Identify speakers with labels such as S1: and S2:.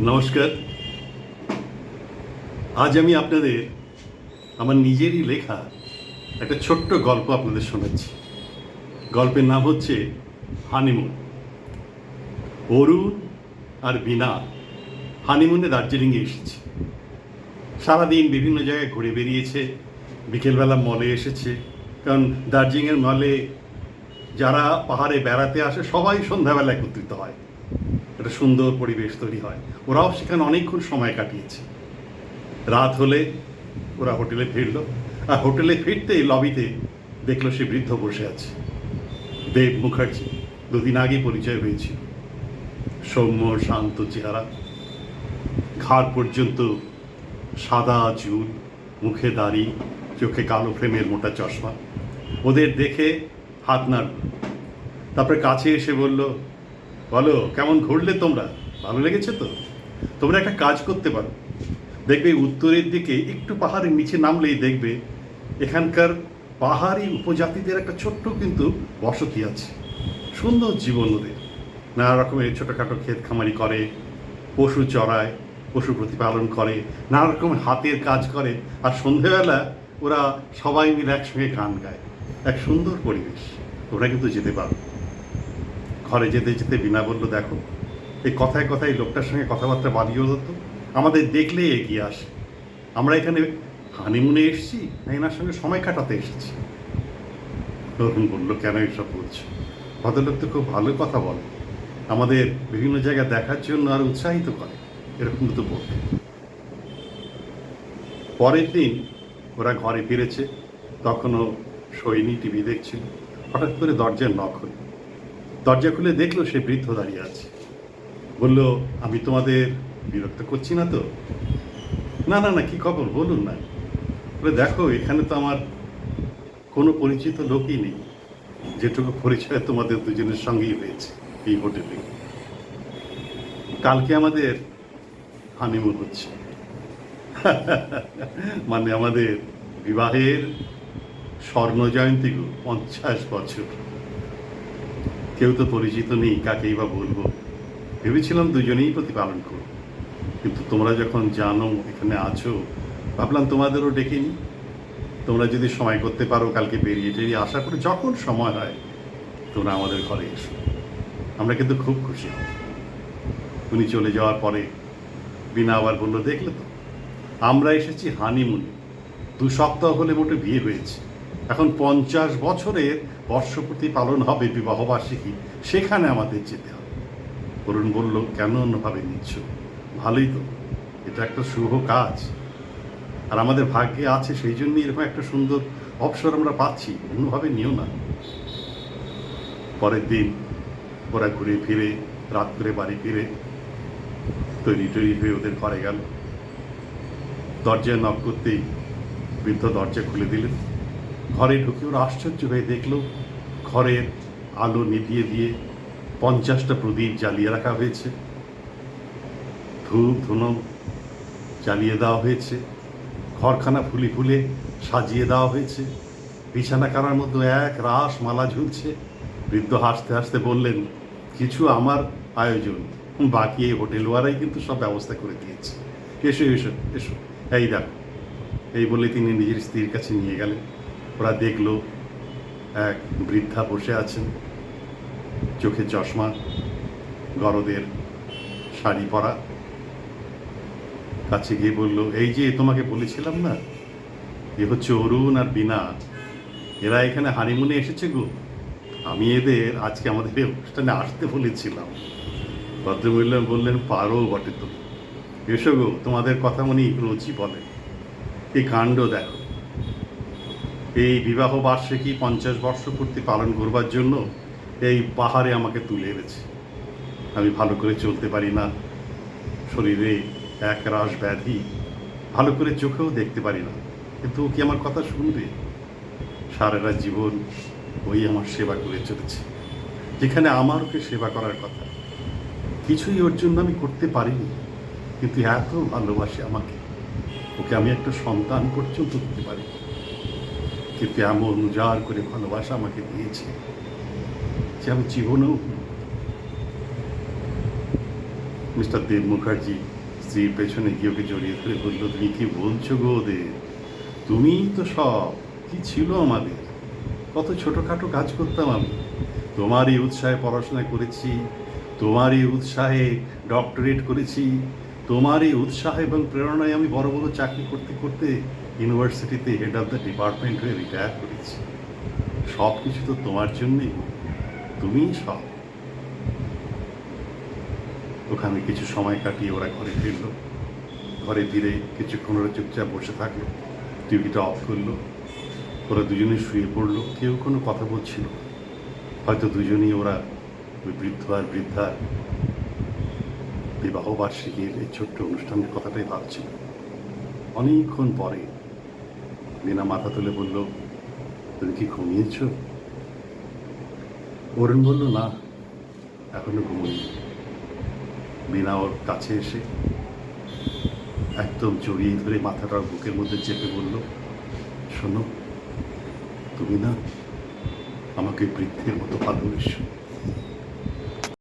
S1: নমস্কার। আজ আমি আপনাদের আমার নিজেরই লেখা একটা ছোট্ট গল্প আপনাদের শোনাচ্ছি। গল্পের নাম হচ্ছে হানিমুন। অরুণ আর বিনা হানিমুনে দার্জিলিংয়ে এসেছে। সারাদিন বিভিন্ন জায়গায় ঘুরে বেরিয়েছে, বিকেলবেলা মলে এসেছে। কারণ দার্জিলিংয়ের মলে যারা পাহাড়ে বেড়াতে আসে সবাই সন্ধ্যাবেলা একত্রিত হয়, একটা সুন্দর পরিবেশ তৈরি হয়। ওরাও সেখানে অনেকক্ষণ সময় কাটিয়েছে। রাত হলে ওরা হোটেলে ফিরল, আর হোটেলে ফিরতেই লবিতে দেখলো সে বৃদ্ধ বসে আছে। দেব মুখার্জি, দুদিন আগে পরিচয় হয়েছিল। সৌম্য শান্ত চেহারা, ঘাড় পর্যন্ত সাদা চুল, মুখে দাড়ি, চোখে কালো ফ্রেমের মোটা চশমা। ওদের দেখে হাত নাড়ল, তারপরে কাছে এসে বলল, বলো কেমন ঘুরলে তোমরা, ভালো লেগেছে তো? তোমরা একটা কাজ করতে পারো, দেখবে উত্তরের দিকে একটু পাহাড়ের নিচে নামলেই দেখবে এখানকার পাহাড়ি উপজাতিদের একটা ছোট্ট কিন্তু বসতি আছে। সুন্দর জীবন ওদের, নানা রকমের ছোটোখাটো ক্ষেত খামারি করে, পশু চড়ায়, পশু প্রতিপালন করে, নানা রকমের হাতের কাজ করে। আর সন্ধেবেলা ওরা সবাই মিলে একসঙ্গে গান গায়। এক সুন্দর পরিবেশ, ওরা কিন্তু যেতে পারো। ঘরে যেতে যেতে বিনা বলল, দেখো এই কথায় কথায় লোকটার সঙ্গে কথাবার্তা বাড়িয়েও হতো, আমাদের দেখলে এগিয়ে আসে। আমরা এখানে হানিমুনে এসেছি না এনার সঙ্গে সময় কাটাতে এসেছি। তখন বললো, কেন এসব বলছো? ভদ্রলোক তো খুব ভালো কথা বলে, আমাদের বিভিন্ন জায়গা দেখার জন্য আর উৎসাহিত করে, এরকম তো বলতে। পরের দিন ওরা ঘরে ফিরেছে, তখনও সৈনী টিভি দেখছিল। হঠাৎ করে দরজার নক হলো। দরজা খুলে দেখলো সে বৃদ্ধ দাঁড়িয়ে আছে। বলল, আমি তোমাদের বিরক্ত করছি না তো? না না না, কি খবর বলুন না। বলে, দেখো এখানে তো আমার কোনো পরিচিত লোকই নেই, যেটুকু পরিচয় তোমাদের দুজনের সঙ্গেই হয়েছে এই হোটেলে। কালকে আমাদের হানিমুন হচ্ছে, মানে আমাদের বিবাহের স্বর্ণজয়ন্তী, 50 বছর। কেউ তো পরিচিত নেই, কাকেই বা বলবো। ভেবেছিলাম দুজনেই প্রতিপালন করব, কিন্তু তোমরা যখন জানো এখানে আছো, ভাবলাম তোমাদেরও ডেকে নিই। তোমরা যদি সময় করতে পারো কালকে বেরিয়ে টেরিয়ে আশা করি যখন সময় হয় তোমরা আমাদের ঘরে এসো, আমরা কিন্তু খুব খুশি হব। উনি চলে যাওয়ার পরে বিনা আবার বললো, দেখলে তো আমরা এসেছি হানিমুনে, 2 সপ্তাহ হলে মোটে বিয়ে হয়েছে, এখন 50 বছরের বর্ষপূর্তি পালন হবে, বিবাহবার্ষিকী, সেখানে আমাদের যেতে হবে। অরুণ বলল, কেন অন্যভাবে নিচ্ছ? ভালোই তো, এটা একটা শুভ কাজ, আর আমাদের ভাগ্যে আছে, সেই জন্যই এরকম একটা সুন্দর অবসর আমরা পাচ্ছি, অন্যভাবে নিও না। পরের দিন ওরা ঘুরে ফিরে রাত করে বাড়ি ফিরে তৈরি হয়ে ওদের ঘরে গেল। দরজায় নক করতেই বৃদ্ধ দরজা খুলে দিলেন। ঘরে ঢুকে ওরা আশ্চর্য হয়ে দেখল ঘরের আলো নিভিয়ে দিয়ে 50টা প্রদীপ জ্বালিয়ে রাখা হয়েছে, ধূপ ধুনো জ্বালিয়ে দেওয়া হয়েছে, ঘরখানা ফুলে ফুলে সাজিয়ে দেওয়া হয়েছে, বিছানা কানার মধ্যে এক রাস মালা ঝুলছে। বৃদ্ধ হাসতে হাসতে বললেন, কিছু আমার আয়োজন, বাকি এই হোটেলওয়ারাই কিন্তু সব ব্যবস্থা করে দিয়েছে। এসো এসো এসো, এই দেখো। এই বলে তিনি নিজের স্ত্রীর কাছে নিয়ে গেলেন। ওরা দেখলো এক বৃদ্ধা বসে আছেন, চোখে চশমা, গরদের শাড়ি পরা। কাছে গিয়ে বলল, এই যে তোমাকে বলেছিলাম না, এ হচ্ছে অরুণ আর বিনা, এরা এখানে হানিমুনে এসেছে গো। আমি এদের আজকে আমাদের এই অনুষ্ঠানে আসতে বলেছিলাম। ভদ্রমহিলা বললেন, পারো বটে তো, এসো গো, তোমাদের কথা মনে রুচি বলে। এই কাণ্ড দেখো, এই বিবাহ বার্ষিকী 50 বর্ষপূর্তি পালন করবার জন্য এই পাহাড়ে আমাকে তুলে এনেছে। আমি ভালো করে চলতে পারি না, শরীরে এক রাশ ব্যাধি, ভালো করে চোখেও দেখতে পারি না, কিন্তু ও কি আমার কথা শুনবে? সারাটা জীবন ওই আমার সেবা করে চলেছে, যেখানে আমার ওকে সেবা করার কথা। কিছুই ওর জন্য আমি করতে পারিনি, কিন্তু এত ভালোবাসে আমাকে, ওকে আমি একটা সন্তান পর্যন্ত দিতে পারি, কিন্তু এমন উজাড় করে ভালোবাসা আমাকে দিয়েছে যে আমি জীবনেও মিস্টার দেব মুখার্জি স্ত্রীর পেছনে গিয়ে ওকে জড়িয়ে ধরে বলল, তুমি কি বলছো গো ওদের? তুমিই তো সব। কি ছিল আমাদের? কত ছোটোখাটো কাজ করতাম আমি। তোমারই উৎসাহে পড়াশোনা করেছি, তোমারই উৎসাহে ডক্টরেট করেছি, তোমারই উৎসাহ এবং প্রেরণায় আমি বড় বড় চাকরি করতে করতে ইউনিভার্সিটিতে হেড অফ দ্য ডিপার্টমেন্ট হয়ে রিটায়ার করেছি। সব কিছু তো তোমার জন্যেই, তুমিই সব। ওখানে কিছু সময় কাটিয়ে ওরা ঘরে ফিরল। ঘরে ফিরে কিছুক্ষণ ওরা চুপচাপ বসে থাকলো, টিভিটা অফ করলো। ওরা দুজনে শুয়ে পড়লো, কেউ কোনো কথা বলছিল না। হয়তো দুজনেই ওরা ওই বৃদ্ধ আর বৃদ্ধার বিবাহ বার্ষিকীর এই ছোট্ট অনুষ্ঠানের কথাটাই ভাবছিল। অনেকক্ষণ পরে মীনা মাথা তুলে বলল, তুমি কি ঘুমিয়েছ? অরুণ বলল, না, এখনো ঘুমোইনি। মীনা ওর কাছে এসে একদম জড়িয়ে ধরে মাথাটা বুকের মধ্যে চেপে বলল, শোনো, তুমি না আমাকে বৃদ্ধের মতো ভালোবেসো।